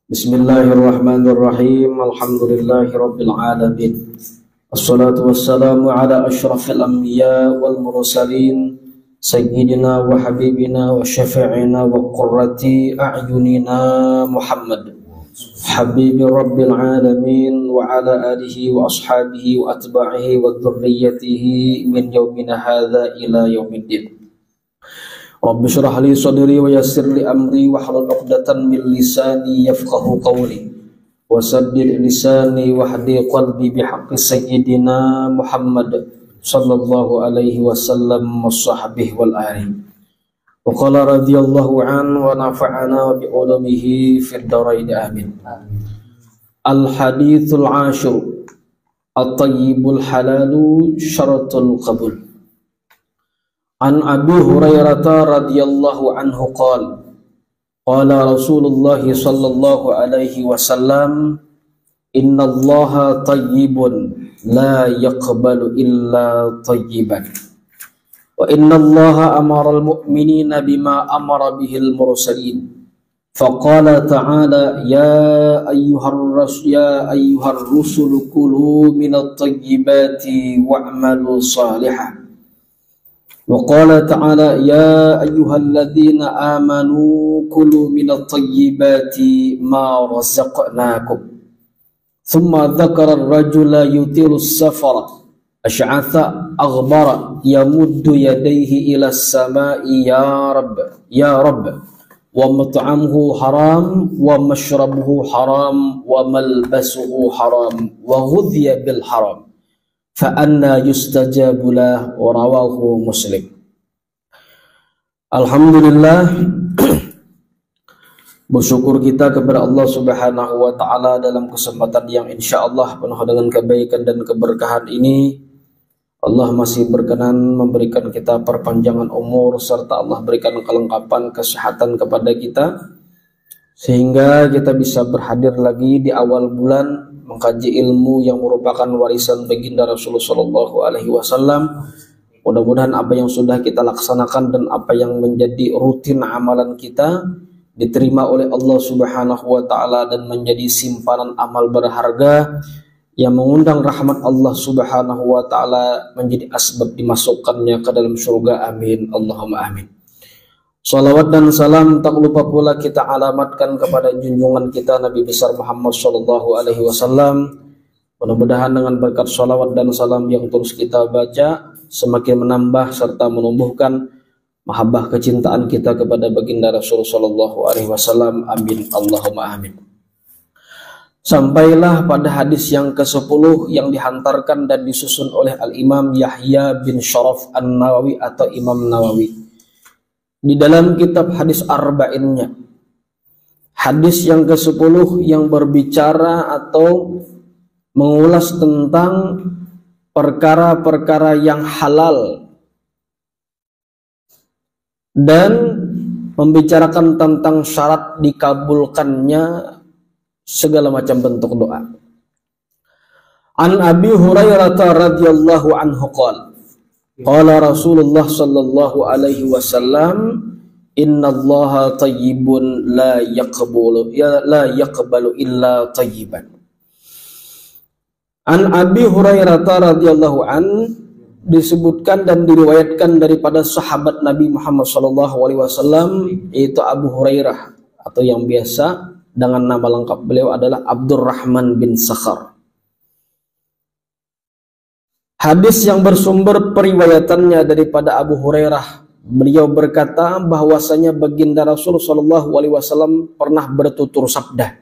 Bismillahirrahmanirrahim. Alhamdulillahirabbil alamin. Assalatu wassalamu ala asyrafil anbiya wal mursalin sayyidina wa habibina wa syafi'ina wa qurrati a'yunina Muhammad habibi rabbil alamin wa ala alihi wa ashabihi wa atba'ihi wa dhurriyyatihi min yaumina hadza ila yaumiddin. Rabbi shrah li sadri wa yassir li amri wa hlul 'uqdatan min lisani yafqahu qawli wa saddid lisani wa hadi qalbi bihaqqi sayyidina Muhammad sallallahu alaihi wasallam wa sahbihi wal ali. Wa qala radhiyallahu an wa nafa'ana bi ulumihi fid dharain amin. Al hadithul 'ashir at-tayyibul halalu syaratul qabul. An Abi Hurairah radhiyallahu anhu qala Rasulullah sallallahu alaihi wasallam innallaha tayyibun la yaqbalu illa tayyiban wa innallaha amara al-mu'minina bima amara bihil mursalin faqala ta'ala ya ayyuhar rusul kulu minat tayyibati wa'malu salihan. وقال تعالى يا أيها الذين آمنوا كلوا من الطيبات ما رزقناكم ثم ذكر الرجل يطيل السفر أشعث أغبر يمد يديه إلى السماء يا رب ومطعمه حرام ومشربه حرام وملبسه حرام وغذي بالحرام فأنا يستجاب له ورواه Muslim. Alhamdulillah, bersyukur kita kepada Allah Subhanahu wa taala dalam kesempatan yang insyaallah penuh dengan kebaikan dan keberkahan ini. Allah masih berkenan memberikan kita perpanjangan umur serta Allah berikan kelengkapan kesehatan kepada kita sehingga kita bisa berhadir lagi di awal bulan mengkaji ilmu yang merupakan warisan baginda Rasulullah Shallallahu Alaihi Wasallam. Mudah-mudahan apa yang sudah kita laksanakan dan apa yang menjadi rutin amalan kita diterima oleh Allah Subhanahu Wa Taala dan menjadi simpanan amal berharga yang mengundang rahmat Allah Subhanahu Wa Taala menjadi asbab dimasukkannya ke dalam surga. Amin. Allahumma amin. Salawat dan salam tak lupa pula kita alamatkan kepada junjungan kita Nabi besar Muhammad Sallallahu Alaihi Wasallam. Mudah-mudahan dengan berkat salawat dan salam yang terus kita baca semakin menambah serta menumbuhkan mahabbah kecintaan kita kepada baginda Rasul Sallallahu Alaihi Wasallam. Amin. Allahumma amin. Sampailah pada hadis yang ke-10 yang dihantarkan dan disusun oleh Al-Imam Yahya bin Sharaf An-Nawawi atau Imam Nawawi di dalam kitab hadis arba'innya. Hadis yang ke-10 yang berbicara atau mengulas tentang perkara-perkara yang halal dan membicarakan tentang syarat dikabulkannya segala macam bentuk doa. An Abi Hurairah radhiyallahu anhu qala Rasulullah sallallahu alaihi wasallam innallaha tayyibun la yaqbalu illa tayyiban. An Abi Hurairah radhiyallahu an disebutkan dan diriwayatkan daripada sahabat Nabi Muhammad sallallahu alaihi wasallam yaitu Abu Hurairah atau yang biasa dengan nama lengkap beliau adalah Abdurrahman bin Sakhar. Hadis yang bersumber periwayatannya daripada Abu Hurairah, beliau berkata bahwasanya baginda Rasul Shallallahu Alaihi Wasallam pernah bertutur sabda.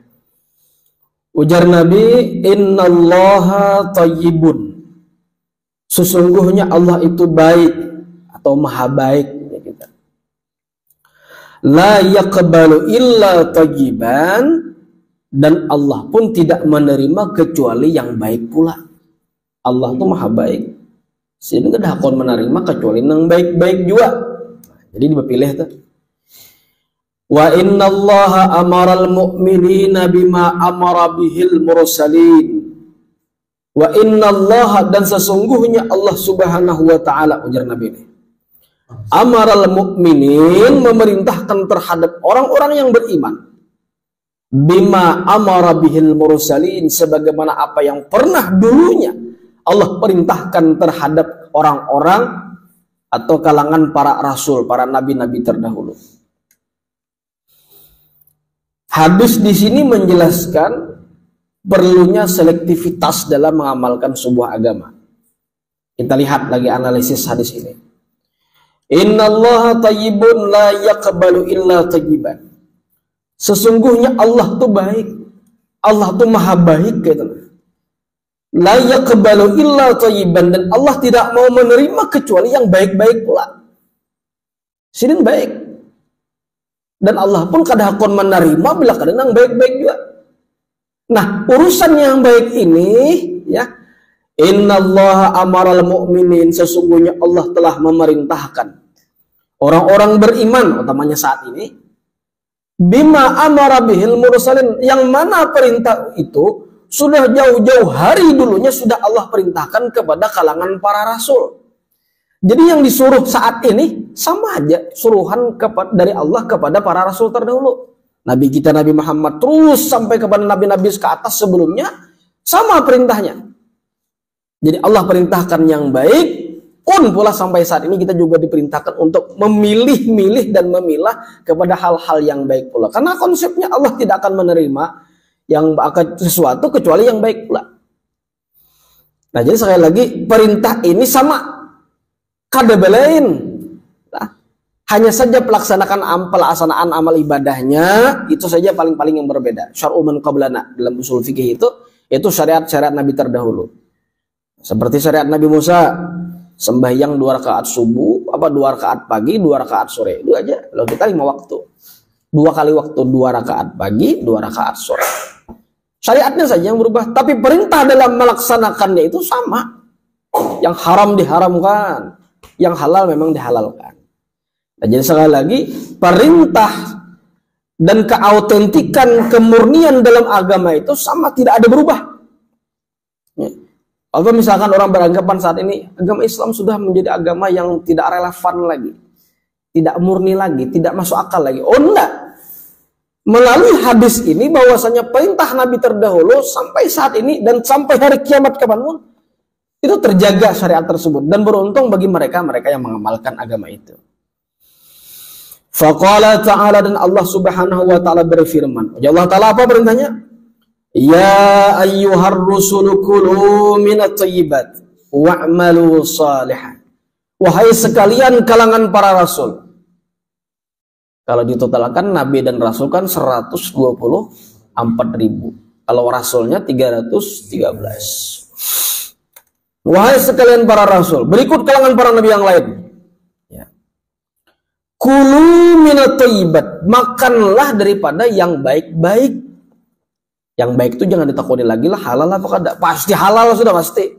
Ujar Nabi, Innallaha tayyibun. Sesungguhnya Allah itu baik atau maha baik. La yaqbalu illa tayyiban, dan Allah pun tidak menerima kecuali yang baik pula. Allah itu maha baik sehingga tidak akan menerima kecuali yang baik-baik juga. Jadi dipilih tuh. Wa innallaha amaral mu'minina bima amara bihil mursalin. Wa innallaha, dan sesungguhnya Allah Subhanahu wa taala, ujar Nabi ini, amaral mu'minin, memerintahkan terhadap orang-orang yang beriman bima amara bihil mursalin, sebagaimana apa yang pernah dulunya Allah perintahkan terhadap orang-orang atau kalangan para rasul, para nabi-nabi terdahulu. Hadis di sini menjelaskan perlunya selektivitas dalam mengamalkan sebuah agama. Kita lihat lagi analisis hadis ini. Innallaha thayyibun la yaqbalu illa thayyiban. Sesungguhnya Allah tuh baik. Allah tuh maha baik gitu. La yaqbalu illa thayyiban, dan Allah tidak mau menerima kecuali yang baik-baik pula. Sidin baik. Dan Allah pun kadang akan menerima bila kadang yang baik-baik juga. Nah, urusan yang baik ini ya, innallaha amaral mu'minin, sesungguhnya Allah telah memerintahkan orang-orang beriman, utamanya saat ini, bima amara bihil mursalin, yang mana perintah itu sudah jauh-jauh hari dulunya sudah Allah perintahkan kepada kalangan para rasul. Jadi yang disuruh saat ini sama aja suruhan dari Allah kepada para rasul terdahulu. Nabi kita Nabi Muhammad terus sampai kepada nabi-nabi ke atas sebelumnya sama perintahnya. Jadi Allah perintahkan yang baik, pun pula sampai saat ini kita juga diperintahkan untuk memilih-milih dan memilah kepada hal-hal yang baik pula. Karena konsepnya Allah tidak akan menerima yang akan sesuatu kecuali yang baik pula. Nah, jadi sekali lagi perintah ini sama kadebelain. Nah, hanya saja pelaksanaan amal ibadahnya itu saja paling-paling yang berbeda. Syar'u man qablana dalam usul fikih itu syariat-syariat Nabi terdahulu. Seperti syariat Nabi Musa, sembahyang 2 rakaat subuh, 2 rakaat pagi, 2 rakaat sore. Itu aja. Kalau kita 5 waktu. 2 kali waktu, 2 rakaat pagi, 2 rakaat sore. Syariatnya saja yang berubah, tapi perintah dalam melaksanakannya itu sama. Yang haram diharamkan, yang halal memang dihalalkan. Nah, jadi sekali lagi perintah dan keautentikan kemurnian dalam agama itu sama, tidak ada berubah. Kalau misalkan orang beranggapan saat ini agama Islam sudah menjadi agama yang tidak relevan lagi, tidak murni lagi, tidak masuk akal lagi. Oh enggak. Melalui hadis ini bahwasanya perintah Nabi terdahulu sampai saat ini dan sampai hari kiamat kapanpun itu terjaga syariat tersebut, dan beruntung bagi mereka yang mengamalkan agama itu. Faqala ta'ala, dan Allah Subhanahu wa taala berfirman. Allah taala apa perintahnya? Ya ayyuhar rusulu kulu minat thayyibat wa'malu salihan. Wahai sekalian kalangan para rasul. Kalau ditotalkan Nabi dan Rasul kan 124.000. Kalau Rasulnya 313. Wahai sekalian para Rasul. Berikut kalangan para Nabi yang lain. Ya. Kulu minat thayyibat. Makanlah daripada yang baik-baik. Yang baik itu jangan ditakuni lagi lah halal apa kada. Pasti halal sudah pasti.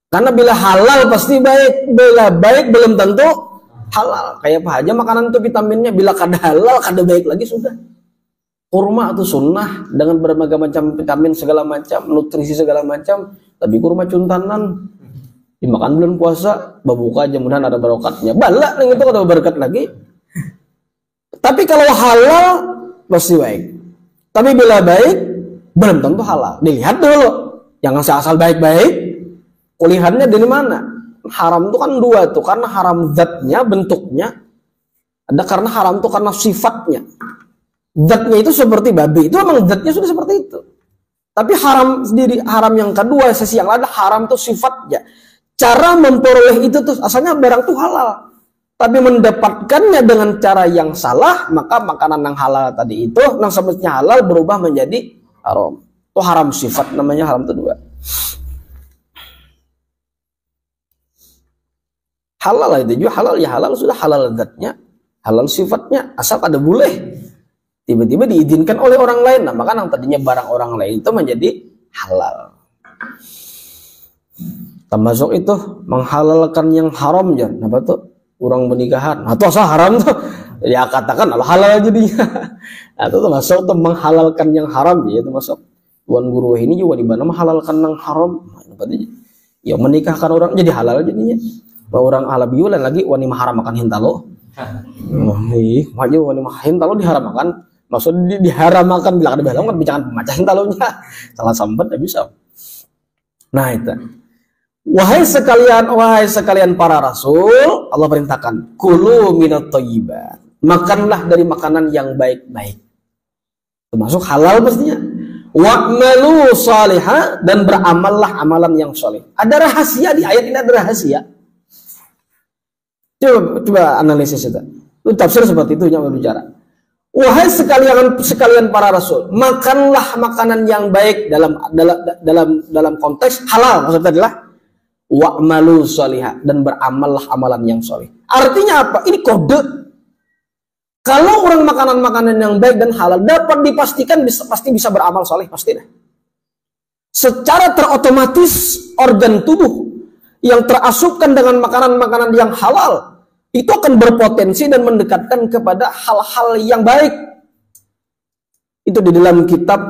Karena bila halal pasti baik. Bila baik belum tentu halal. Kayak apa aja makanan itu vitaminnya, bila kada halal kada baik lagi sudah. Kurma itu sunnah dengan berbagai macam vitamin segala macam, nutrisi segala macam, tapi kurma cuntanan dimakan bulan puasa, berbuka aja mudahan ada barokatnya. Balak yang itu kada berkat lagi. Tapi kalau halal pasti baik. Tapi bila baik belum tentu halal. Dilihat dulu. Jangan asal baik-baik. Kulihannya dari mana? Haram itu kan 2 tuh, karena haram zatnya, bentuknya. Ada karena haram itu karena sifatnya. Zatnya itu seperti babi, itu memang zatnya sudah seperti itu. Tapi haram sendiri, haram yang kedua, sisi yang ada haram itu sifatnya. Cara memperoleh itu tuh asalnya barang itu halal. Tapi mendapatkannya dengan cara yang salah, maka makanan yang halal tadi itu, yang semestinya halal berubah menjadi haram. Itu haram sifat, namanya haram itu 2. Halal itu juga halal, ya halal sudah halal zatnya, halal sifatnya, asal ada boleh. Tiba-tiba diizinkan oleh orang lain, nah maka yang tadinya barang orang lain itu menjadi halal. Termasuk itu menghalalkan yang haram ya, apa tuh? Orang pernikahan, atau asal haram tuh, ya katakan halal jadinya. Nah, itu termasuk tuh menghalalkan yang haram, ya itu masuk. Tuan guru ini juga di mana menghalalkan yang haram, ya menikahkan orang jadi halal jadinya. Orang alabiyulan lagi wani maharam makan hintalo. Nih, maju wani hintalo diharamkan Maksudnya diharamkan, bila ada haram kan jangan pemacahan talunya. Salah sambat tidak bisa. Nah itu. Wahai sekalian para rasul, Allah perintahkan, kulu minat thayyibat. Makanlah dari makanan yang baik-baik. Termasuk halal pastinya. Wa'malu salihah, dan beramallah amalan yang soleh. Ada rahasia di ayat ini, ada rahasia. Coba analisis itu. Itu tafsir seperti itu yang berbicara. Wahai sekalian para rasul, makanlah makanan yang baik dalam konteks halal, maksudnya adalah wa'malu salihah, dan beramallah amalan yang soleh. Artinya apa? Ini kode. Kalau orang makanan-makanan yang baik dan halal dapat dipastikan pasti bisa beramal soleh, pasti deh. Secara terotomatis organ tubuh yang terasupkan dengan makanan-makanan yang halal itu akan berpotensi dan mendekatkan kepada hal-hal yang baik. Itu di dalam kitab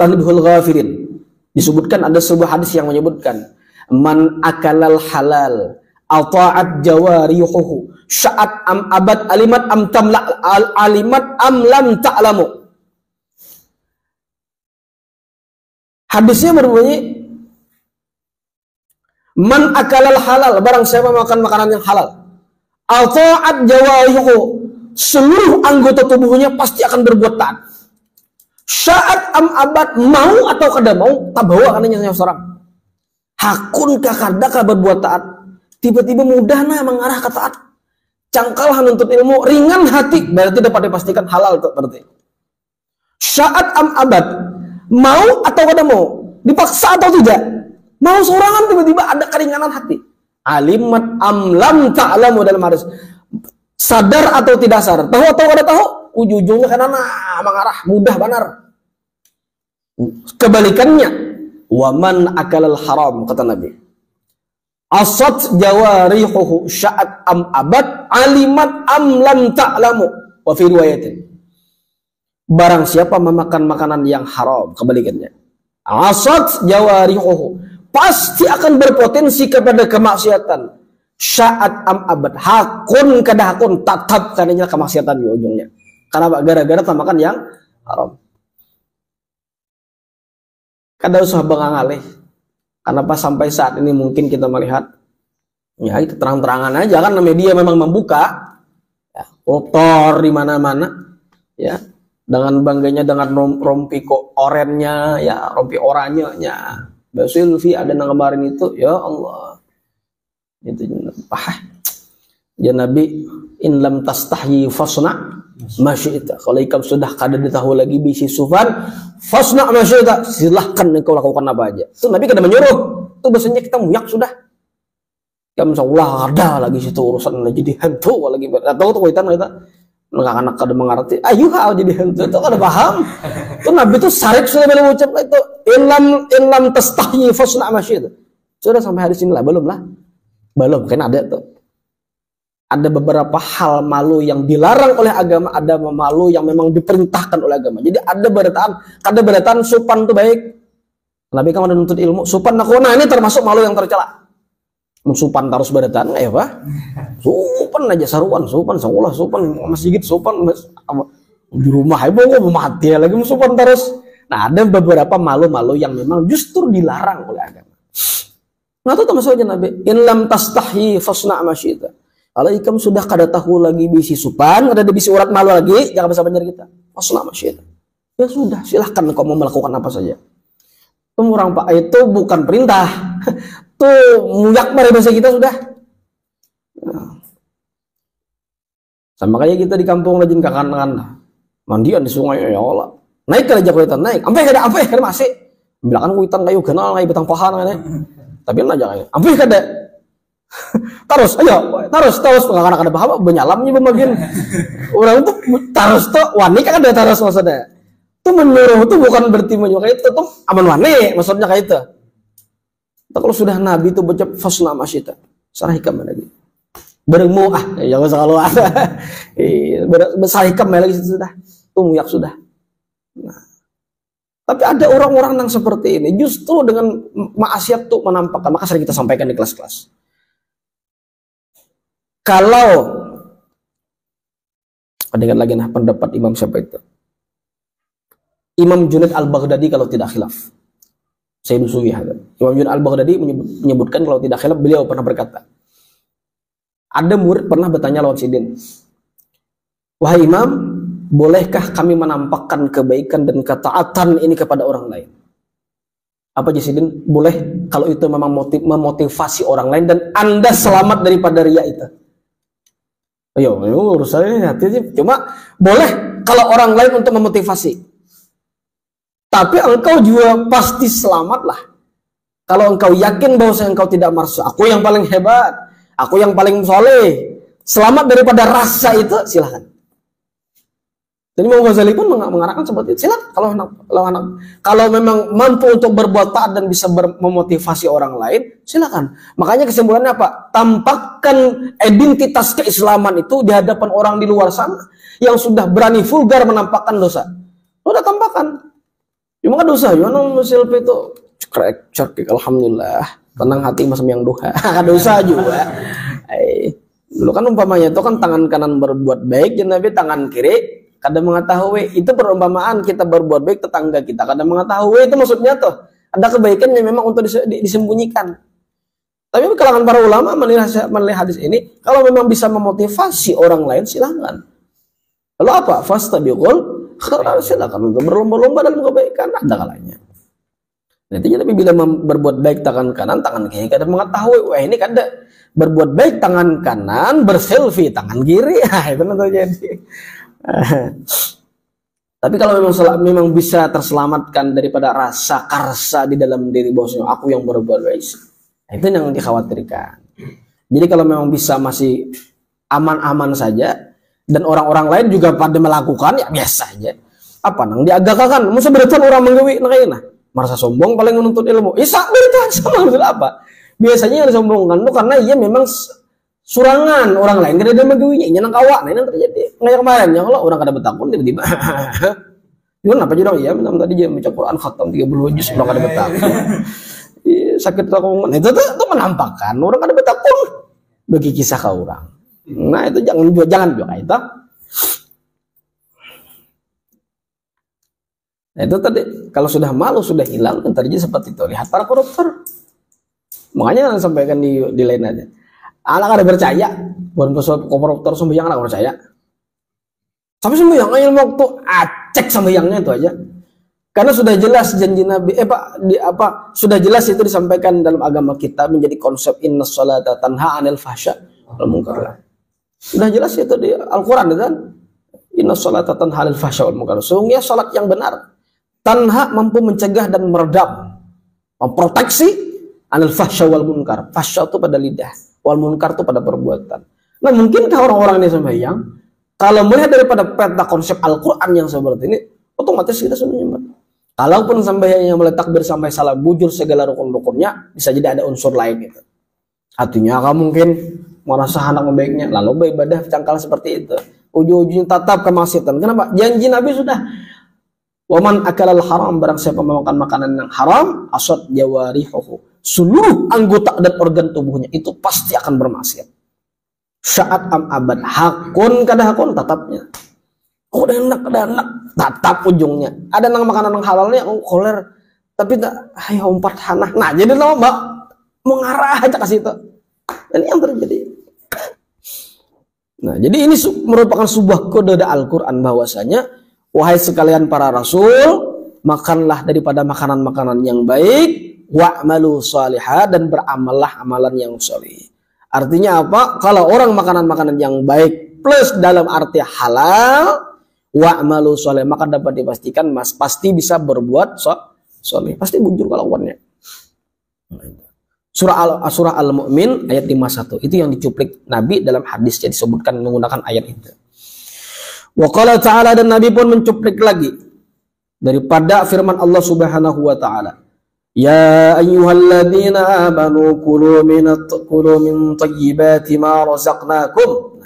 Tanbihul Ghafirin disebutkan, ada sebuah hadis yang menyebutkan, man akalal halal ata'at jawarihuhu sya'at am abad alimat am tamla alimat am lam ta'lamu. Hadisnya berbunyi, man akalal halal, barang siapa makan makanan yang halal, ata'at jawarihuhu, seluruh anggota tubuhnya pasti akan berbuat taat. Sya'at am abad, mau atau kada mau, tak bawa kananya seorang. Hakun kakadaka berbuat taat, tiba-tiba mudah mengarah ke taat. Cangkal menuntut ilmu, ringan hati, berarti dapat dipastikan halal tuh berarti. Sya'at am abad, mau atau kada mau, dipaksa atau tidak, mau sorangan, tiba-tiba ada keringanan hati. Alimat am lam ta'lamu, dalam hadis, sadar atau tidak sadar, tahu atau kada tahu, ujung-ujungnya karena mengarah mudah benar. Kebalikannya, waman akalal haram, kata Nabi, asat jawarihuhu sya'at am abad alimat am lam ta'lamu, wa fi riwayatin, barang siapa memakan makanan yang haram, kebalikannya, asat jawarihuhu, pasti akan berpotensi kepada kemaksiatan. Sya'at am abad, hakun kada hakun, tetap kananya kemaksiatan di ujungnya. Karena gara-gara makan yang haram. Kada usah bengangalih. Kenapa sampai saat ini mungkin kita melihat, ya itu terang-terangan aja kan, media memang membuka, ya, kotor di mana-mana, ya, dengan bangganya dengan rompi orennya, ya, rompi oranye-nya. Basulfi ada yang kemarin itu, ya Allah, itu ya Nabi, in lam tastahyi fasna masyi'ta. Kalau ikam sudah kada tahu lagi bisi sufan, fasna masyi'ta, silahkan engkau lakukan apa aja. Itu Nabi kada menyuruh. Itu biasanya kita muyak sudah. Ya insyaallah ada lagi situ urusan jadi hantu lagi. Tahu tuh kita anak-anak kada mengerti. Ayo jadi hantu itu kada paham. Itu Nabi itu sarek sudah boleh ucap itu, in lam tastahyi fasna masyi'ta. Sudah sampai hari sini lah, belum lah. Belum, kan ada tuh. Ada beberapa hal malu yang dilarang oleh agama, ada malu yang memang diperintahkan oleh agama. Jadi ada berataan supan itu baik. Nabi kan menuntut ilmu, supan aku, nah ini termasuk malu yang tercela. Supan terus berataan, ya Pak? Supan aja saruan, supan sekolah, supan masjid, supan di rumah ibu kok mati lagi supan terus. Nah ada beberapa malu-malu yang memang justru dilarang oleh agama. Nah itu termasuk aja Nabi, in lam tastahyi fasna masyi'ta. Kalau ikam sudah kada tahu lagi bisi supan, kada ada bisi urat malu lagi, jangan bisa banyak kita. Fasna masyi'ta. Ya sudah, silahkan kau mau melakukan apa saja. Itu orang Pak, itu bukan perintah. Tuh muyak mari bahasa kita sudah. Nah. Sama kayak kita di kampung rajin kakan-kakan. Mandian di sungai, ya Allah. Naik ke aja kuitan, naik. Ampe kada masih. Bilakan kuitan kayu kenal kayu betang pahan kan. Tapi aja kayak. Ampe kada. Terus anak ada paham benyalamnya pembagian orang tuh terus tuh wani kan ada terus maksudnya itu menyuruh itu bukan berarti menyuruh itu tuh aman wani maksudnya kayak itu. Kalau sudah Nabi itu baca fasna masyi'ta sarah hikam lagi beremu jangan selalu ada besar hikam lagi sudah tuh muyak sudah. Nah, tapi ada orang-orang yang seperti ini justru dengan maksiat tuh menampakkan, maka sering kita sampaikan di kelas-kelas. Kalau dengar lagi pendapat Imam siapa itu, Imam Junaid al-Baghdadi kalau tidak khilaf. Sayyid Suwi. Imam Junaid al-Baghdadi menyebutkan kalau tidak khilaf, beliau pernah berkata, ada murid pernah bertanya lawan Sidin, wahai Imam, bolehkah kami menampakkan kebaikan dan ketaatan ini kepada orang lain? Apa Jasidin? Boleh kalau itu memang memotivasi orang lain dan Anda selamat daripada riya itu. Ayo, urusannya hati. Cuma boleh kalau orang lain untuk memotivasi. Tapi engkau juga pasti selamatlah. Kalau engkau yakin bahwa engkau tidak marsu, aku yang paling hebat, aku yang paling soleh, selamat daripada rasa itu, silahkan. Jadi Imam Ghazali pun mengarahkan seperti itu. Silakan kalau memang mampu untuk berbuat taat dan bisa memotivasi orang lain, silakan. Makanya kesimpulannya apa? Tampakkan identitas keislaman itu di hadapan orang di luar sana yang sudah berani vulgar menampakkan dosa. Udah tampakkan. Cuma kan dosa, yang selfie itu cekrek, alhamdulillah, tenang hati masam yang duha. Dosa juga. Dulu kan umpamanya itu kan tangan kanan berbuat baik, Nabi tangan kiri kadang mengetahui. Itu perumpamaan kita berbuat baik tetangga kita. Kadang mengetahui itu maksudnya tuh ada kebaikan yang memang untuk disembunyikan. Tapi kalangan para ulama melihat hadis ini, kalau memang bisa memotivasi orang lain, silakan. Lalu apa? Fastabiqul khairat, silakan untuk berlomba-lomba dalam kebaikan, ada kalanya. Nanti tapi bila berbuat baik tangan kanan, tangan kiri, kadang mengetahui, wah ini kada berbuat baik tangan kanan, berselfie tangan kiri, itu nanti jadi. Tapi kalau memang bisa terselamatkan daripada rasa karsa di dalam diri bosnya, aku yang berbuat baik, itu yang dikhawatirkan. Jadi kalau memang bisa masih aman-aman saja dan orang-orang lain juga pada melakukan, ya biasa aja. Apa nang diagakakan? Musa berita orang menggawi nakayana. Merasa sombong paling menuntut ilmu. Isa berita sama maksud apa? Biasanya yang disombongkan itu karena ia memang surangan orang lain kada ada magawinya, nya nang kawak, nah ini terjadi. Kayak kemarin yang Allah orang kada betakun tiba-tiba. Dia apa juga ya, minum tadi dia baca Quran khatam 30 juz orang kada betakun. Sakit lakungan. Itu menampakkan orang kada betakun bagi kisah ke orang. Nah, itu jangan juga itu. Nah, itu tadi kalau sudah malu sudah hilang kan terjadi seperti itu. Lihat para koruptor. Makanya sampaikan di lain aja. Anak ada percaya, bukan koruptor sembahyang anak percaya. Tapi sembahyang ilmu waktu acek sembahyangnya itu aja. Karena sudah jelas janji Nabi, sudah jelas itu disampaikan dalam agama kita menjadi konsep inna sholata tanha anil fahsya wal munkar. Sudah jelas itu di Al-Qur'an kan? Inna sholata tanha anil fahsya wal munkar. Sungguhnya salat yang benar tanha mampu mencegah dan meredam, memproteksi anil fahsya wal munkar. Fahsya itu pada lidah, wal munkar itu pada perbuatan. Nah, mungkinkah orang-orang ini sembahyang kalau melihat daripada peta konsep Al-Qur'an yang seperti ini, otomatis kita semuanya. Kalaupun sembahyangnya mulai takbir sampai salah bujur segala rukun-rukunnya, bisa jadi ada unsur lain itu. Artinya kamu mungkin merasa anak membaiknya, lalu beribadah cangkal seperti itu. Ujung-ujungnya tetap kemaksiatan. Kenapa? Janji Nabi sudah. Waman akalal haram, barang siapa memakan makanan yang haram, asad jawarihuhu. Seluruh anggota dan organ tubuhnya itu pasti akan bermaksiat. Syaat am abad, hakun kada hakun tetapnya. Oh, udah enak, tatap ujungnya. Ada nang makanan yang halalnya, koler, tapi tak, ayo umpat hanah. Nah, jadi lo mbak mengarah aja ke situ. Ini yang terjadi. Nah, jadi ini merupakan sebuah kode Al-Quran bahwasanya, wahai sekalian para rasul, makanlah daripada makanan-makanan yang baik, wa'malu salihah, dan beramallah amalan yang salih. Artinya apa? Kalau orang makanan-makanan yang baik plus dalam arti halal, wa'malu soleh, maka dapat dipastikan mas pasti bisa berbuat soleh, pasti bujur kelakuannya. Surah Al-Mu'min ayat 51 itu yang dicuplik Nabi dalam hadis yang disebutkan menggunakan ayat itu. Wa qala ta'ala, dan Nabi pun mencuplik lagi daripada firman Allah Subhanahu wa taala. Ya ayyuhalladzina amanu kulu min thayyibati ma razaqnakum.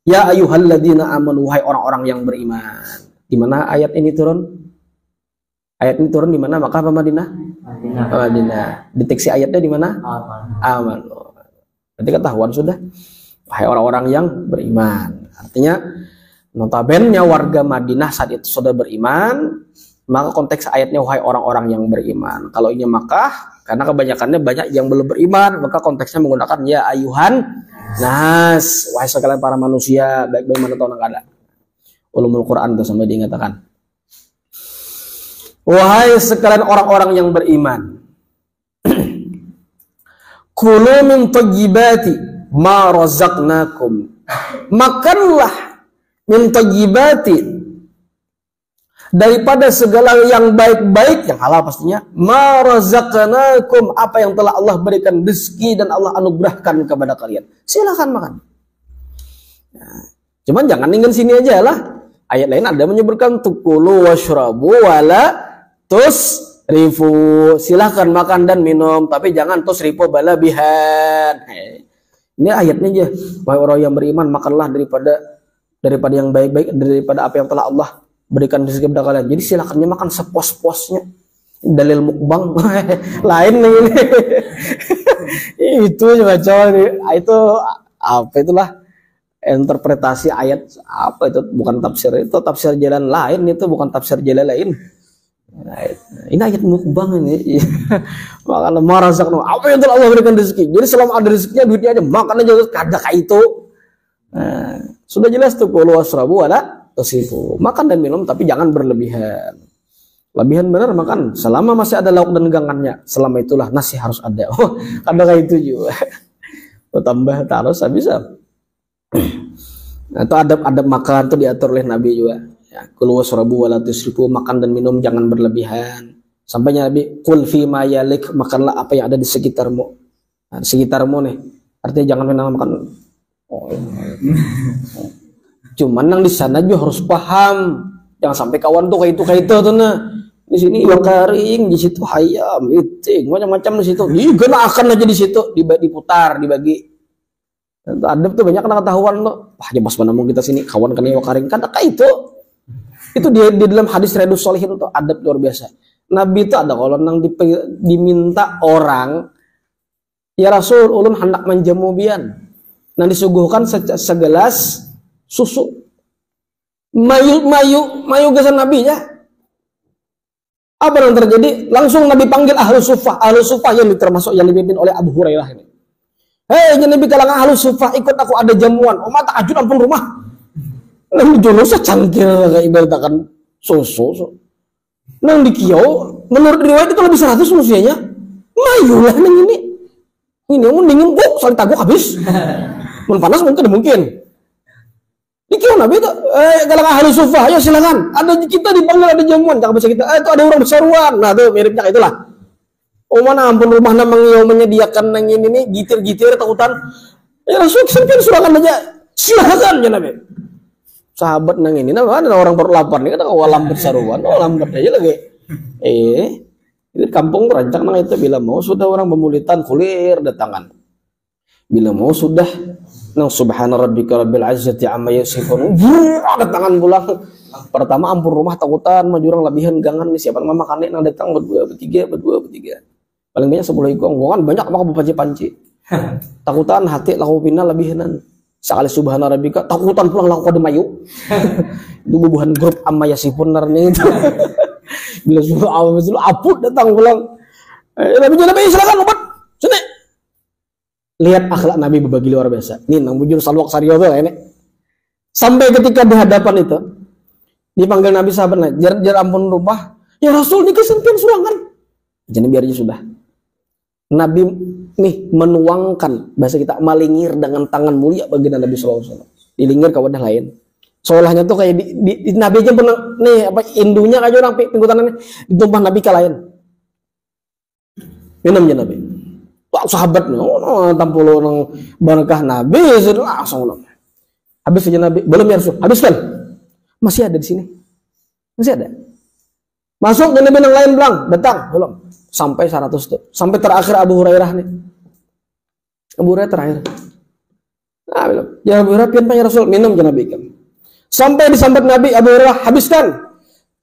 Ya ayyuhalladzina amanu, wahai orang-orang yang beriman. Di mana ayat ini turun? Ayat ini turun di mana? Makkah apa Madinah? Madinah. Deteksi ayatnya di mana? Aman. Berarti ketahuan sudah. Wahai orang-orang yang beriman. Artinya notabene warga Madinah saat itu sudah beriman, Maka konteks ayatnya wahai orang-orang yang beriman. Kalau ini Makkah, karena kebanyakannya banyak yang belum beriman, maka konteksnya menggunakan ya ayuhan nas, wahai sekalian para manusia, baik bagaimana tahu nggak ada. Ulumul Quran tuh sampai diingatkan. Wahai sekalian orang-orang yang beriman. Kulu min thayyibati ma razaqnakum. Makanlah min thayyibati daripada segala yang baik-baik, yang halal pastinya, ma razaqnakum, apa yang telah Allah berikan rezeki dan Allah anugerahkan kepada kalian. Silakan makan. Nah, cuman jangan ingin sini aja lah. Ayat lain ada menyebutkan tukulu washrabu wala tusrifu. Silakan makan dan minum, tapi jangan tusrifu balabihan. Ini ayatnya aja. Wahai orang yang beriman, makanlah daripada yang baik-baik, daripada apa yang telah Allah berikan rezeki kepada kalian. Jadi silakannya makan sepos-posnya. Dalil mukbang lain nih ini. Itu juga coba itu apa itulah interpretasi ayat apa itu, bukan tafsir, itu tafsir jalan lain, itu bukan tafsir jalan lain. Nah, ini ayat mukbang ini. Makan marazakno, apa yang telah Allah berikan rezeki. Jadi selama ada rezekinya, duitnya aja makan aja, kada kayak itu. Nah, sudah jelas tuh qulu wasrabu wala tusifu, makan dan minum tapi jangan berlebihan. Lebihan benar makan selama masih ada lauk dan gangannya, selama itulah nasi harus ada. Oh, kada kayak itu juga. Tambah terus bisa. Nah, itu adab-adab makan tuh diatur oleh Nabi juga. Ya, qul wasrabu wala tusrifu, makan dan minum jangan berlebihan. Sampainya Nabi, qul fi ma yalik, makanlah apa yang ada di sekitarmu. Nah, di sekitarmu nih. Artinya jangan makan. Oh, cuman yang di sana juga harus paham. Jangan sampai kawan tuh kayak itu tuh nah. Di sini ikan kering, di situ ayam, iting, macam-macam di situ. Juga akan aja di situ diputar, dibagi. Adab tuh banyak kena ketahuan tuh. Wah, ya pas mana mau kita sini kawan kena ikan kering, kan kayak itu. Itu di dalam hadis Riyadhus Shalihin tuh adab luar biasa. Nabi itu ada kalau nang diminta orang, ya Rasul ulun hendak menjamu bian. Nah disuguhkan segelas susu. Mayu gesan Nabi ya. Apa yang terjadi? Langsung Nabi panggil ahlu sufah. Ahlu sufah yang termasuk yang dipimpin oleh Abu Hurairah ini. Hei, Nabi kalangan ahlu sufah, ikut aku ada jamuan. Oh, mata ajun ampun rumah. Nabi julusa cangkir kayak ibaratkan susu. Nang di kiau, menurut riwayat itu lebih 100 manusianya. Mayulah nang ini. Ini mau dingin kok, saling taguk habis. Mun panas mungkin. Dikira Nabi itu, kalau ahli sufah, ayo silakan. Ada kita dipanggil ada jamuan, jangan baca kita. Itu ada orang berseruan. Nah, itu miripnya itulah. Oh mana ampun rumah namang yang menyediakan nang ini nih, gitir-gitir takutan. Ya Rasul sampai silakan aja. Silakan ya Nabi. Sahabat nang ini, nah ada orang berlapar nih, ada walam berseruan, oh lambat aja lagi. Di kampung terancang nang itu bila mau sudah orang pemulitan kulir datangan. Bila mau sudah nang subhana rabbika rabbil izzati amma yasifun. Datangan pulang. Pertama ampun rumah takutan maju orang lebihan gangan nih siapa mama kanek nang datang berdua bertiga. Paling banyak 10 ikong, kan banyak maka berpanci-panci. Takutan hati laku pindah lebihanan. Sekali subhana rabbika takutan pulang laku kode mayu. Itu bubuhan grup amma yasifun narnya itu. Bila suruh aput datang pulang. Nabi silakan obat. Sini. Lihat akhlak Nabi berbagi luar biasa. Ini nang bujur salwak saryo tuh ini. Sampai ketika di hadapan itu dipanggil Nabi sahabat, jar ampun rumah. Ya Rasul ini kesempian surangan. Jadi biar aja sudah. Nabi nih menuangkan bahasa kita malingir dengan tangan mulia baginda Nabi SAW. Dilingir ke wadah lain. Seolahnya tuh kayak di Nabi aja pernah nih apa indunya aja orang pinggutanannya ditumpah Nabi ke lain. Minumnya Nabi. Wah, sahabat nih, tampul orang barakah Nabi, langsung habis aja Nabi, belum ya Rasul, habiskan, masih ada di sini, masih ada, masuk dan Nabi yang lain bilang, datang, belum, sampai 100 tuh, sampai terakhir Abu Hurairah nih, Abu Hurairah terakhir, nah bilang, ya Abu Hurairah pian ya Rasul, minum ya Nabi kan, sampai disambat Nabi, Abu Hurairah habiskan,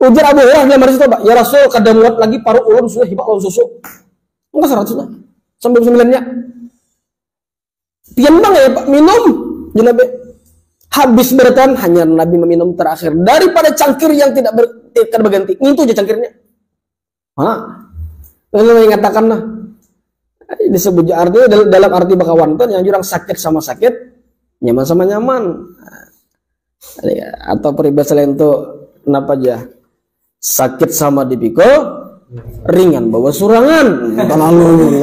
ujar Abu Hurairah dia masih coba, ya Rasul kadang muat lagi paruh ulun sudah hibak ulun susu, enggak 100 lah. Sampai 9-nya. Pian bang ya Pak, minum. Ya Nabi. Habis beratan hanya Nabi meminum terakhir daripada cangkir yang tidak berganti. Itu aja cangkirnya. Lalu mengatakan nah, disebut artinya dalam arti bakawan itu yang jurang sakit sama sakit, nyaman sama nyaman. Atau peribahasa lain itu kenapa aja? Sakit sama dipikul, ringan bawa surangan. Terlalu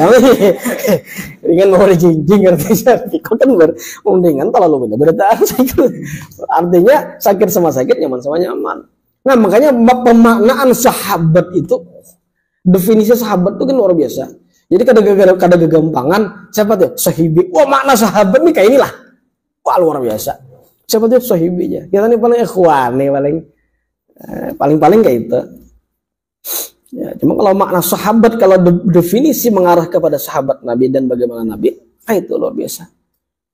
ringan bawa jinjing artinya pikul kan ringan terlalu beda. Artinya sakit sama sakit, nyaman sama nyaman. Nah makanya pemaknaan sahabat itu, definisi sahabat itu kan luar biasa. Jadi kada kegampangan. Siapa tuh sahibi? Wah makna sahabat nih kayak inilah. Wah luar biasa. Siapa tuh sahibinya? Kita nih paling ikhwan nih paling kayak itu. Ya, cuma kalau makna sahabat, kalau definisi mengarah kepada sahabat Nabi dan bagaimana Nabi, itu luar biasa.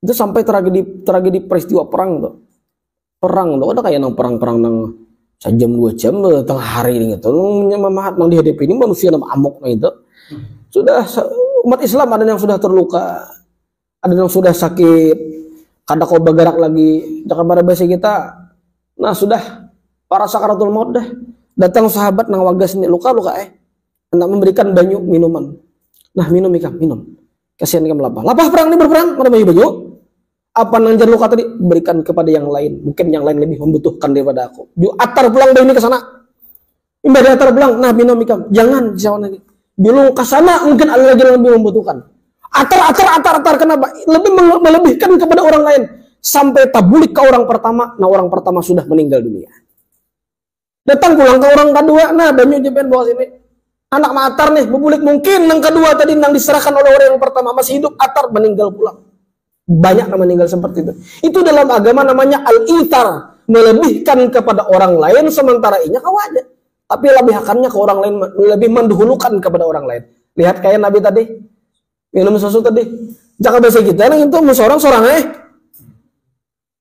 Itu sampai tragedi peristiwa perang tuh. Perang tuh ada kayak nang perang nang sejam 2 jam tengah hari ini gitu. Mang dihadapi ini manusia nama amok itu. Sudah umat Islam ada yang sudah terluka, ada yang sudah sakit, kada kau bergerak lagi. Jangan pada bahasa kita. Nah sudah para sakaratul maut dah. Datang sahabat nang wagas ini luka hendak memberikan banyu minuman. Nah minum ikam minum. Kasihan ikam lapah. Lapah perang ini berperang mana banyu. Apa nang jar luka tadi berikan kepada yang lain. Mungkin yang lain lebih membutuhkan daripada aku. Atar pulang banyu ini ke sana. Ibadah atar pulang. Nah minum ikam. Jangan jauh lagi. Dulu ke sana mungkin ada lagi yang lebih membutuhkan. Atar kenapa? Lebih melebihkan kepada orang lain sampai tabulik ke orang pertama. Nah orang pertama sudah meninggal dunia. Datang pulang ke orang kedua. Nah banyu jepen bawa sini. Anak matar nih bebulik mungkin yang kedua tadi yang diserahkan oleh orang yang pertama masih hidup, atar meninggal pulang. Banyak yang meninggal seperti itu. Itu dalam agama namanya al-ithar, melebihkan kepada orang lain sementara inya kawaja. Tapi lebihakannya ke orang lain, lebih mendahulukan kepada orang lain. Lihat kayak Nabi tadi, minum susu tadi. Jangan bahasa kita, yang itu sorang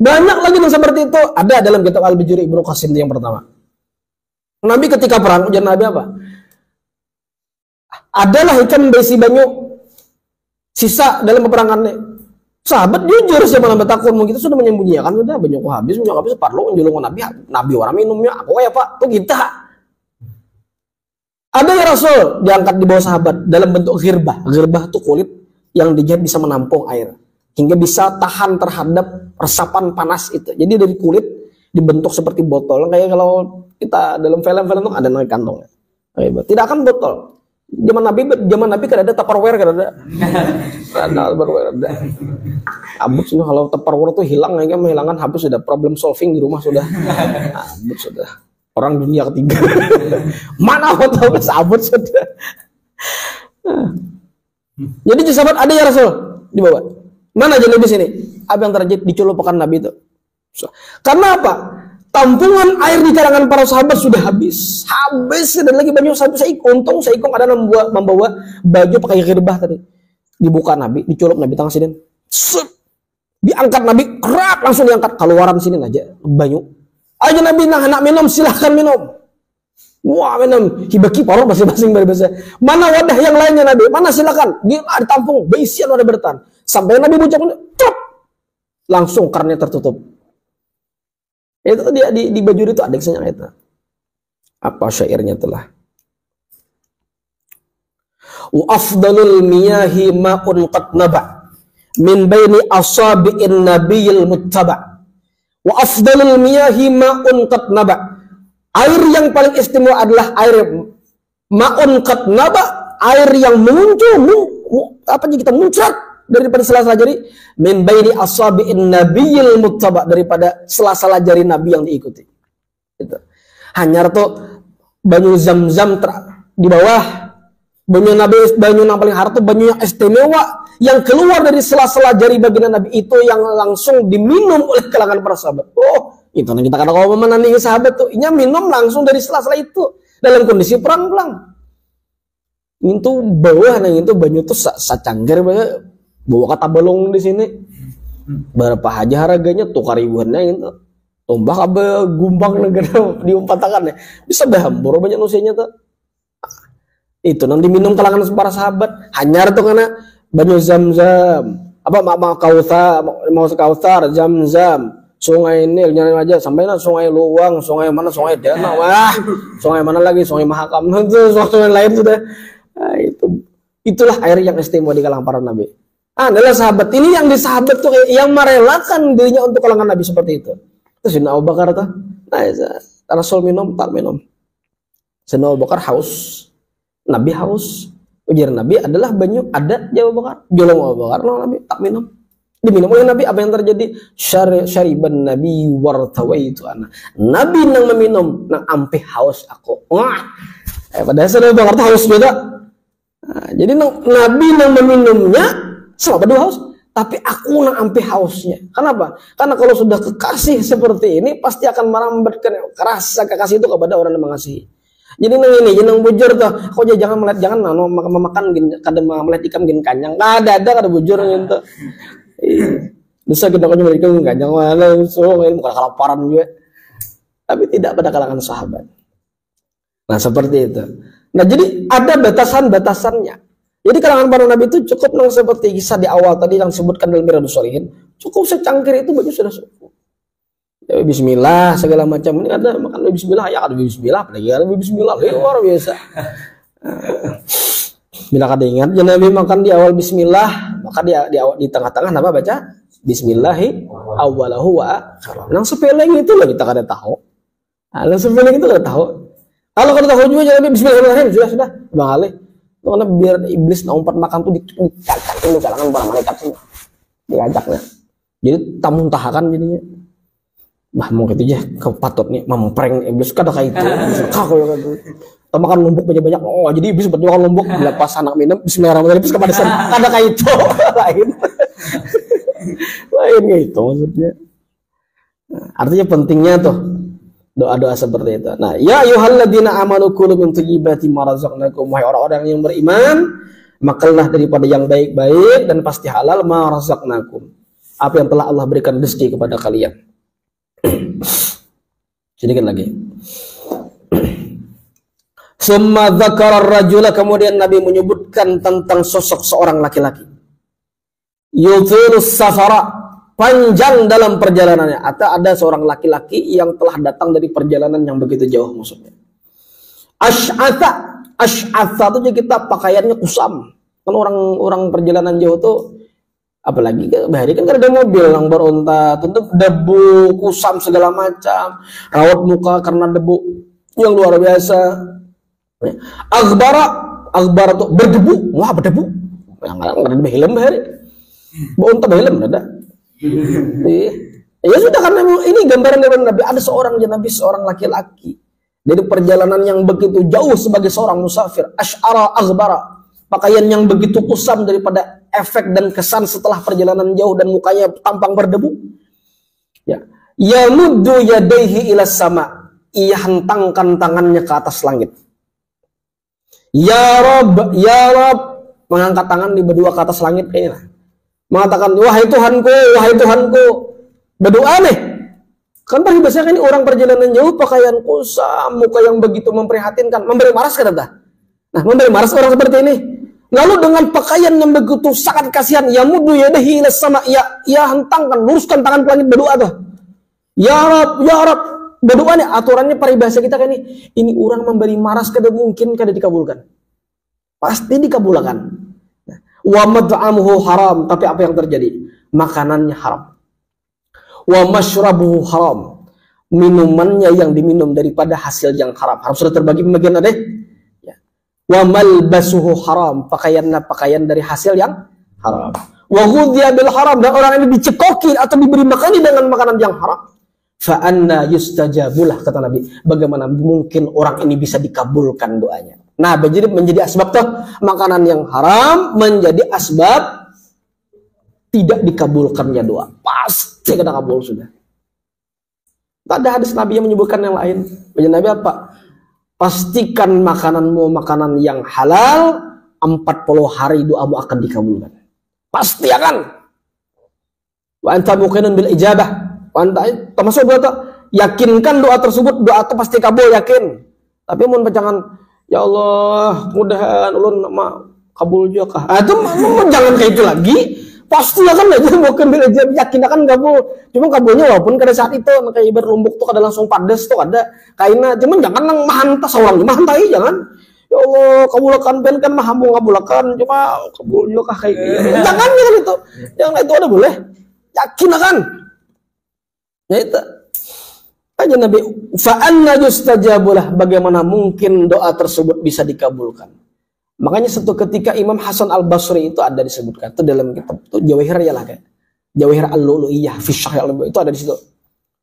banyak lagi yang seperti itu. Ada dalam kitab Al-Bijuri Ibnu Qasim yang pertama. Nabi ketika perang, ujian Nabi apa? Adalah ikan besi banyu sisa dalam peperangannya. Sahabat jujur siapa yang takut, kita sudah menyembunyikan sudah banyak habis parlo njulung Nabi orang minumnya apa ya Pak? Tuh kita. Ada ya Rasul diangkat di bawah sahabat dalam bentuk ghirbah. Ghirbah itu kulit yang dijahit bisa menampung air hingga bisa tahan terhadap resapan panas itu. Jadi dari kulit dibentuk seperti botol. Kayak kalau kita dalam film-film itu ada naik kantongnya. Tidak akan botol. Zaman Nabi kan ada Tupperware kan ada. Ada Tupperware ada. Abut sih kalau Tupperware itu hilang, kayaknya menghilangkan habis sudah problem solving di rumah sudah. Abut sudah. Orang dunia ketiga. Mana tahu sabut sudah. Jadi sahabat ada ya Rasul dibawa. Mana aja Nabi sini? Apa yang terjadi di celupakan Nabi itu? Karena apa? Tampungan air di kalangan para sahabat sudah habis dan lagi banyak sahabat. Saya ada membawa baju pakai ghirbah tadi. Dibuka Nabi, dicelup Nabi tangan sini. Diangkat Nabi, kerak langsung diangkat keluaran sini aja banyu. Ayo Nabi nak minum silahkan minum. Wah minum hibaki parok masing-masing berbeza. Mana wadah yang lainnya Nabi? Mana silakan? Dia ditampung, berisian wadah bertahan. Sampai Nabi bucak langsung karnya tertutup. Itu di baju itu ada kisahnya itu. Apa syairnya telah? Wa afdalul miyahi ma'un qad naba min baini asabi'in nabiyil muttaba. Wa afdalul miyahi ma'un qad naba. Air yang paling istimewa adalah air ma'un qad naba, air yang muncrat daripada sela-sela jari min baini asabi'in nabiyil muttaba, daripada sela-sela jari Nabi yang diikuti. Itu. Hanya tuh banyu Zam-Zam di bawah, banyu Nabi, banyu yang paling harta, banyu yang istimewa yang keluar dari sela-sela jari baginda Nabi itu yang langsung diminum oleh kalangan para sahabat. Oh, itu yang kita kata kalau menandingi sahabat tuh, inya minum langsung dari sela-sela itu dalam kondisi perang-perang. Itu bawah nang itu banyu tuh sacangger banget. Bawa kata balong di sini. Berapa aja harganya tuh karibuannya gitu. Tombak apa gumbang negara diumpatakan ya. Bisa bahambur banyak nusianya tuh. Itu nanti minum kalangan para sahabat. Hanyar tuh karena banyu Zam-Zam. Apa mau Kautsar, Zam-Zam. Sungai Nil nyari aja sampai Sungai Luwang, sungai mana, Sungai Danau, wah, sungai mana lagi, Sungai Mahakam, itu sungai lain sudah. Nah, itulah air yang istimewa di kalangan para nabi. Adalah sahabat ini yang disahabat tuh yang merelakan dirinya untuk kalangan nabi seperti itu. Terus Abu Bakar tuh, nah, Rasul minum tak minum. Abu Bakar haus, Nabi haus. Ujar Nabi adalah banyu ada jawab Bakar. Jolong Abu Bakar, no, Nabi tak minum. Diminum oleh Nabi, apa yang terjadi? Syariban Nabi wartawaitu ana. Nabi nang meminum nang ampe haus aku. Wah. Padahal Abu Bakar tuh haus beda. Nah, jadi Nabi nang meminumnya sama berdua haus, tapi aku nang ampe hausnya. Kenapa? Karena kalau sudah kekasih seperti ini pasti akan merambatkan rasa kekasih itu kepada orang yang mengasihi. Jadi nang ini, jangan bujur tuh. Kau jangan melihat, jangan memakan kadang melihat ikan gin kanyang. Ada bujur gitu. Bisa kita punya mereka kanyang mana so ini bukan kelaparan juga. Tapi tidak pada kalangan sahabat. Nah, seperti itu. Nah, jadi ada batasan-batasannya. Jadi kalangan para nabi itu cukup nang seperti kisah di awal tadi yang disebutkan dalam Riyadhus Shalihin. Cukup secangkir itu baju sudah cukup. Ya, bismillah segala macam. Ini ada makan bismillah, ya ada bismillah, apalagi ada bismillah, luar biasa. Bila kada ingat, Nabi makan di awal bismillah, maka di tengah-tengah apa baca bismillahi awwalahu wa akhirahu. Nang sepele itu lah kita kada tahu. Nang sepele itu kada tahu. Kalau kada tahu juga Nabi bismillahirrahmanirrahim sudah Bang Ali. Karena biar iblis umpat makan tuh dicakar dulu kalangan para malaikat semua. Diajaknya. Jadi tamuntahakan jadinya. Bah mau gitu aja kepatutnya mempreng iblis kada kayak itu. Kau yang itu. Makan lombok banyak-banyak. Oh, jadi iblis sempat makan lombok lepas anak minum bismillahirrahmanirrahim iblis kepada sana. Kada kayak itu. Lain gitu maksudnya. Nah, artinya pentingnya tuh doa-doa seperti itu. Nah, ya ayyuhalladzina amanu kulu min thayyibati ma razaqnakum, wahai orang-orang yang beriman, makanlah daripada yang baik-baik dan pasti halal ma razaqnakum. Apa yang telah Allah berikan rezeki kepada kalian. Sedikit lagi. Summa dzakara ar-rajula, kemudian Nabi menyebutkan tentang sosok seorang laki-laki. Yuthilus safara, panjang dalam perjalanannya. Atau ada seorang laki-laki yang telah datang dari perjalanan yang begitu jauh maksudnya. Ash'atha itu kita pakaiannya kusam. Kan orang perjalanan jauh tuh apalagi bahari kan ada mobil yang beronta, tentu debu, kusam segala macam, rawat muka karena debu yang luar biasa. Aghbara tuh berdebu, wah berdebu. Yang ada helm bahari. Beronta helm ada. Ya sudah, karena ini gambaran dari Nabi. Ada seorang Nabi, seorang laki-laki dari perjalanan yang begitu jauh sebagai seorang musafir. Ash'ara aghbara, pakaian yang begitu kusam daripada efek dan kesan setelah perjalanan jauh dan mukanya tampang berdebu. Ya, yamuddu yadayhi ila sama, ia hentangkan tangannya ke atas langit. Ya Rabb, mengangkat tangan di berdua ke atas langit kayaknya. Mengatakan, wahai Tuhanku, berdoa nih. Kan biasanya ini orang perjalanan jauh pakaian kusam, muka yang begitu memprihatinkan, memberi maras kan dah. Nah, memberi maras orang seperti ini. Lalu dengan pakaian yang begitu sangat kasihan, ya muddu yadahi ila sama, ya hentangkan, luruskan tangan ke langit berdoa tuh. Ya Rabb, berdoa nih aturannya paribahasa kita kan ini orang memberi maras kada mungkin kada dikabulkan. Pasti dikabulkan. Wa mad'amuhu haram, tapi apa yang terjadi? Makanannya haram. Wa mashrabuhu haram, minumannya yang diminum daripada hasil yang haram. Haram sudah terbagi pembagian ada. Ya. Wa malbasuhu haram, pakaian dari hasil yang haram. Wa ghudhiya bil haram, dan orang ini dicekoki atau diberi makan dengan makanan yang haram. Fa anna yustajabulah, kata Nabi. Bagaimana mungkin orang ini bisa dikabulkan doanya? Nah, menjadi asbab tuh makanan yang haram menjadi asbab tidak dikabulkannya doa. Pasti kena kabul sudah. Tak ada hadis Nabi yang menyebutkan yang lain. Bagian Nabi apa? Pastikan makananmu makanan yang halal, 40 hari doamu akan dikabulkan. Pasti akan. Wa anta muqinun bil ijabah. Wa anta termasuk doa, yakinkan doa tersebut, doa itu pasti kabul, yakin. Tapi mun jangan, ya Allah, mudahan ulun kabul juga kah? Itu jangan kayak itu lagi. Pasti ya kan aja mau kembali aja yakin akan kabul. Cuma kabulnya walaupun pada saat itu kayak ibarat lumbuk tuh ada langsung padas tuh ada kaina. Cuman jangan nang mahanta seorang mahantai jangan. Ya Allah kabulakan ben kan mah mau ngabulakan cuma kabul juga kayak gitu. Jangan itu. Jangan itu ada boleh. Yakin akan. Ya itu. Aja Nabi fa anna yustajabulah bagaimana mungkin doa tersebut bisa dikabulkan. Makanya satu ketika Imam Hasan Al-Basri itu ada disebutkan itu dalam kitab itu Jawahir ya lah kayak Jawahir Al-Lu'lu'iyah fi Syarh itu ada di situ.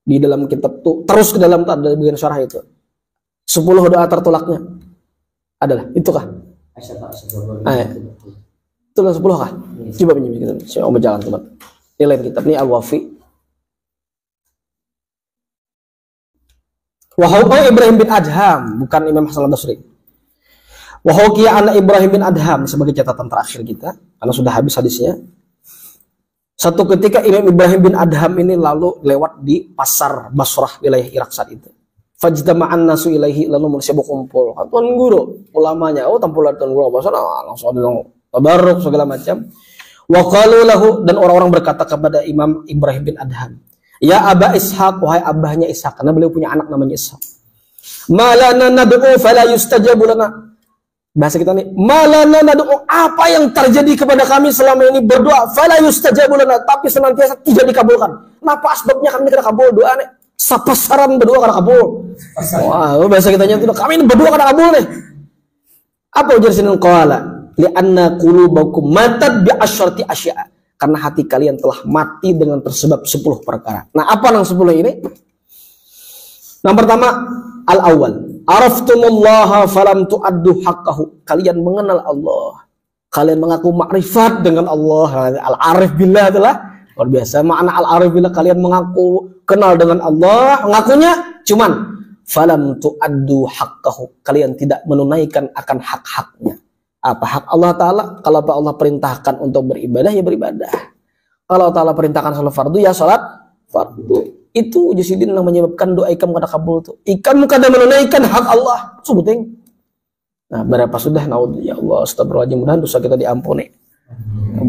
Di dalam kitab itu terus ke dalam ada bagian syarah itu. 10 doa tertolaknya. Adalah itukah? Itu 10 kah? Coba pinjam kita. Saya mau berjalan teman. Ini lain kitab ini Al-Wafi. Wahai Ibrahim bin Adham, bukan Imam Hasan Al-Basri. Wahokia anak Ibrahim bin Adham sebagai catatan terakhir kita karena sudah habis hadisnya. Satu ketika Imam Ibrahim bin Adham ini lalu lewat di pasar Basrah wilayah Irak saat itu. Fajtama'an nasu ilaihi lalu manusia berkumpul. Tuan guru ulamanya tampulan tuan guru langsung ada tabarruk segala macam. Wa qalu lahu dan orang-orang berkata kepada Imam Ibrahim bin Adham, "Ya Aba Ishaq, wahai abahnya Ishaq," karena beliau punya anak namanya Ishaq. "Malana nad'u fala yustajabu lana." Bahasa kita nih, malana nad'u, apa yang terjadi kepada kami selama ini berdoa fala yustajabu lana tapi senantiasa tidak dikabulkan. Kenapa sebabnya kami tidak kabul doa nih? Sapasaran berdoa karena kabul. Wah, bahasa kitanya itu kami ini berdoa karena kabul nih. Apa ujar sinin qala? Li'anna qulubakum matat bi asyrati asya'a. Karena hati kalian telah mati dengan tersebab 10 perkara. Nah, apa yang 10 ini? Yang pertama, al-awwal. Araftumullaha falam tu'addu haqqahu. Kalian mengenal Allah. Kalian mengaku makrifat dengan Allah. Al-arif billah adalah luar biasa. Makna al-arif billah kalian mengaku kenal dengan Allah. Mengakunya cuman falam tu'addu haqqahu. Kalian tidak menunaikan akan hak-haknya. Apa hak Allah Ta'ala? Kalau Allah perintahkan untuk beribadah, ya beribadah. Kalau Ta'ala perintahkan salat fardu, ya salat fardu. Itu Jusidin yang menyebabkan doa ikam kada kabul tuh. Ikam kada menunaikan hak Allah. Sebuting. Nah, berapa sudah naudzubillah ya Allah, astagfirullahaladzim, mudah-mudahan dosa kita diampuni.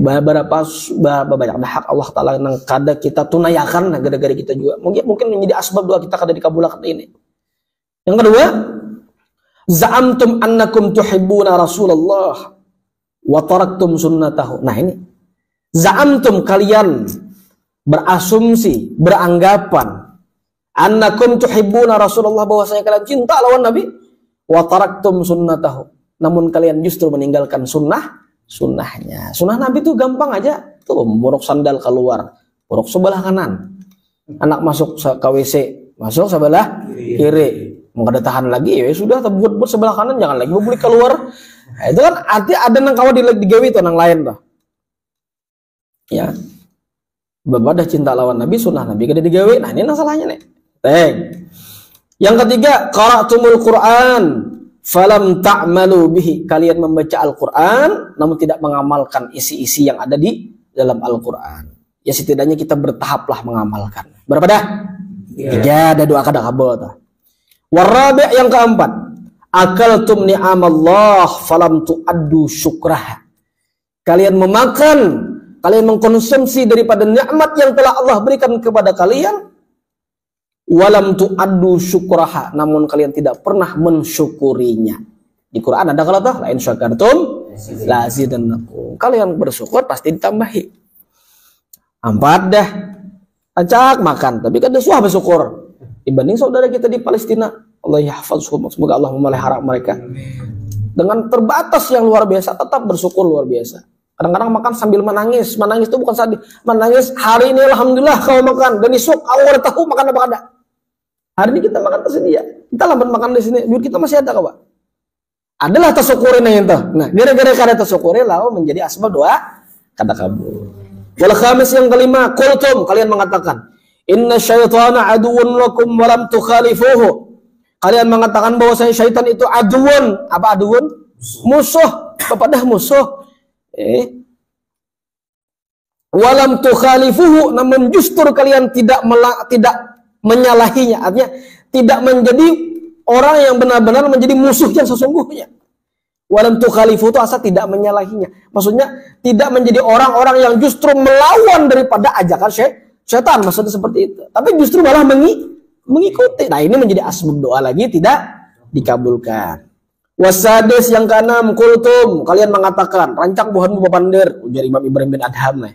Berapa banyak hak Allah Ta'ala yang kada kita tunaikan, nah gara-gara kita juga. Mungkin menjadi asbab doa kita kada dikabulkan ini. Yang kedua, za'amtum annakum tuhibbuna Rasulullah wa taraktum sunnatahu. Nah ini. Za'amtum kalian berasumsi, beranggapan annakum tuhibbuna Rasulullah bahwasanya kalian cinta lawan Nabi wa taraktum sunnatahu. Namun kalian justru meninggalkan sunnahnya. Sunnah Nabi itu gampang aja. Tuh, borok sandal keluar, borok sebelah kanan. Anak masuk ke WC, masuk sebelah kiri. Mau kada tahan lagi ya sudah buat sebelah kanan jangan lagi boleh keluar. Nah, itu kan arti ada nang kawan digawe itu nang lain tuh. Ya. Bapak dah cinta lawan Nabi, sunnah Nabi kada digawe. Nah, ini masalahnya nih. Teng. Yang ketiga, qara'tumul Qur'an falam ta'malu bihi. Kalian membaca Al-Qur'an namun tidak mengamalkan isi-isi yang ada di dalam Al-Qur'an. Ya setidaknya kita bertahaplah mengamalkan. Berapa dah? 3 ada doa kada kabul tuh. Warabi' yang keempat, akaltum ni'amallah falam tu'addu syukrah. Kalian memakan, kalian mengkonsumsi daripada nikmat yang telah Allah berikan kepada kalian, walam tu'addu syukraha, namun kalian tidak pernah mensyukurinya. Di Quran ada kalau tuh, la in syakartum la azidannakum. Kalian bersyukur pasti ditambahi. 4 dah. Acak makan, tapi kan suah bersyukur. Dibanding saudara kita di Palestina, Allah yahfazhum, semoga Allah memelihara mereka. Dengan terbatas yang luar biasa, tetap bersyukur luar biasa. Kadang-kadang makan sambil menangis. Menangis itu bukan sedih. Menangis hari ini alhamdulillah kau makan. Dan esok Allah tahu makan apa kada. Hari ini kita makan tersedia. Kita lambat makan di sini. Duit kita masih ada kawan. Adalah tersyukurin yang itu. Nah, gara-gara kada tersyukurin lalu menjadi asbab doa kada kabul. Wal khamis yang kelima, qultum, kalian mengatakan, inna syaitana aduwwun lakum wa lam tukhalifuhu. Kalian mengatakan bahwa syaitan itu aduwwun. Apa aduwwun? Musuh. Kepada musuh. Walam tukhalifuhu, namun justru kalian tidak menyalahinya, artinya tidak menjadi orang yang benar-benar menjadi musuh yang sesungguhnya. Walam tukhalifu itu asal tidak menyalahinya. Maksudnya tidak menjadi orang-orang yang justru melawan daripada ajakan syaitan. Maksudnya seperti itu. Tapi justru malah mengikuti. Nah ini menjadi asbab doa lagi tidak dikabulkan. Wasadis yang keenam, kultum, kalian mengatakan rancak buhanmu bapander, ujar Imam Ibrahim bin Adham.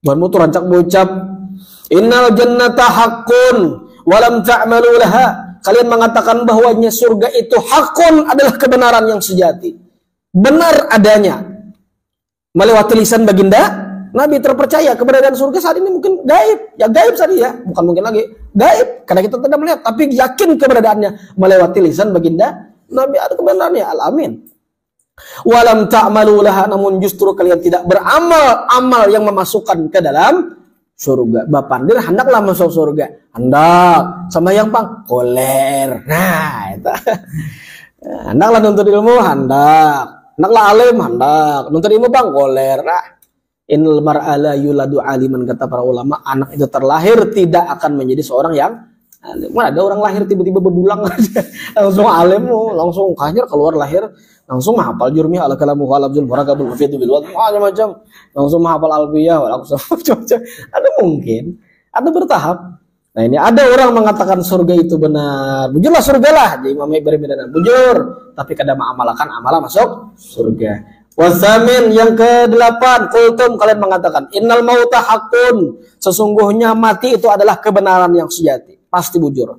Buhanmu tuh rancak berucap, innal jannata haqqun walam ta'malu laha. Kalian mengatakan bahwanya surga itu hakun, adalah kebenaran yang sejati. Benar adanya. Melewati lisan baginda Nabi, terpercaya keberadaan surga saat ini mungkin gaib. Ya gaib saat ini ya, bukan mungkin lagi. Gaib, karena kita tidak melihat. Tapi yakin keberadaannya melewati lisan baginda Nabi, ada kebenarannya. Al-amin. Walam ta'malu laha, namun justru kalian tidak beramal-amal yang memasukkan ke dalam surga. Bapandir hendaklah masuk surga. Hendak. Sama yang pang koler. Nah, itu. Hendaklah nuntut ilmu, hendak. Hendaklah alim, hendak. Nuntut ilmu bang koler. Nah, innal mar'a la yuladu aliman, kata para ulama, anak itu terlahir tidak akan menjadi seorang yang alim. Mana ada orang lahir tiba-tiba bebulang aja langsung alim, langsung kanyar keluar lahir langsung menghafal jurmi ala kalamu halabzul barakabul hafidu bil wad macam-macam, langsung menghafal alfiyah macam-macam. Ada mungkin, ada bertahap. Nah ini ada orang mengatakan surga itu benar, bujurlah surga lah, jadi Imam Ibrahim bin Adham bujur, tapi kadang mengamalkan amalah masuk surga. Wasamin yang ke-8, kultum, kalian mengatakan innal mauta haqqun, sesungguhnya mati itu adalah kebenaran yang sejati, pasti bujur.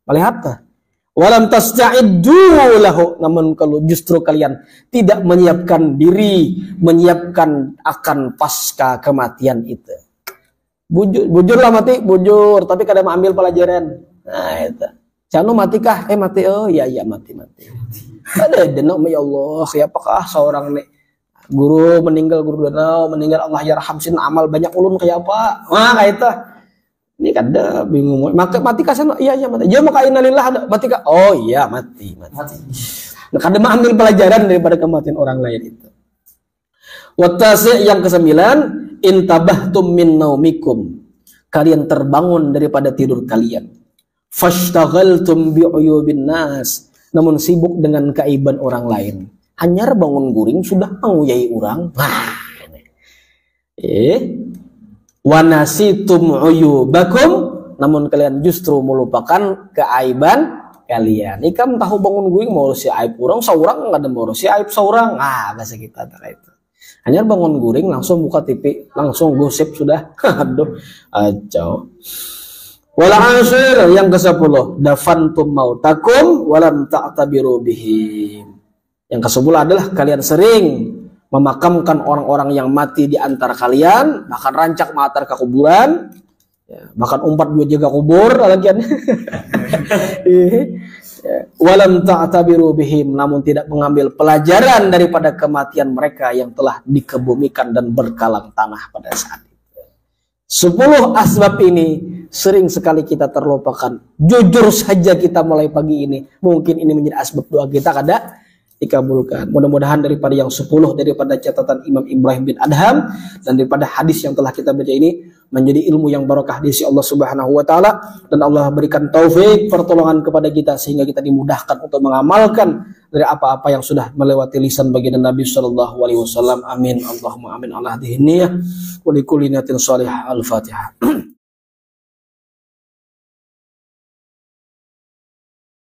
Melihat walam tasta'iddu lahu, namun kalau justru kalian tidak menyiapkan diri, menyiapkan akan pasca kematian itu. Bujurlah mati, bujur, tapi kadang mengambil pelajaran. Nah itu. Jangan mati kah? Mati. Oh iya mati. Ada denok ya Allah, siapakah seorang nih guru meninggal, guru danau meninggal, Allah ya rahamsin, amal banyak ulun kayak apa? Wah kayak itu. Ini kada bingung. Mati kah sana? Iya mati. Dia maka innalillah ada mati kah? Oh iya mati. Nah, kada mengambil pelajaran daripada kematian orang lain itu. Watasi yang ke-9, intabahtum min naumikum, kalian terbangun daripada tidur kalian. Fashtaghaltum bi'uyubin nas, namun sibuk dengan keaiban orang lain. Hanyar bangun guring sudah menguyai orang. Wanasitum uyubakum, namun kalian justru melupakan keaiban kalian. Ikam tahu bangun guring mau si aib orang, seorang enggak ada mau si aib seorang. Bahasa kita itu. Hanya bangun guring langsung buka TV, langsung gosip sudah. Aduh, acau. Wala ashir yang ke-10, dafantum mautakum walam ta'tabiru bihim. Yang ke-10 adalah kalian sering memakamkan orang-orang yang mati di antara kalian, bahkan rancak mengantar ke kuburan, ya, bahkan umpat dua jaga kubur lagian. Walam ta'tabiru bihim, namun tidak mengambil pelajaran daripada kematian mereka yang telah dikebumikan dan berkalang tanah pada saat itu. 10 asbab ini sering sekali kita terlupakan. Jujur saja kita mulai pagi ini, mungkin ini menjadi asbab doa kita kada dikabulkan. Mudah-mudahan daripada yang 10 daripada catatan Imam Ibrahim bin Adham dan daripada hadis yang telah kita baca ini menjadi ilmu yang barokah di sisi Allah Subhanahu wa taala, dan Allah berikan taufik pertolongan kepada kita sehingga kita dimudahkan untuk mengamalkan dari apa-apa yang sudah melewati lisan baginda Nabi sallallahu alaihi wasallam. Amin. Allahumma amin. Allah dihniyah wa likulli niyatin shalihah. Al-Fatihah.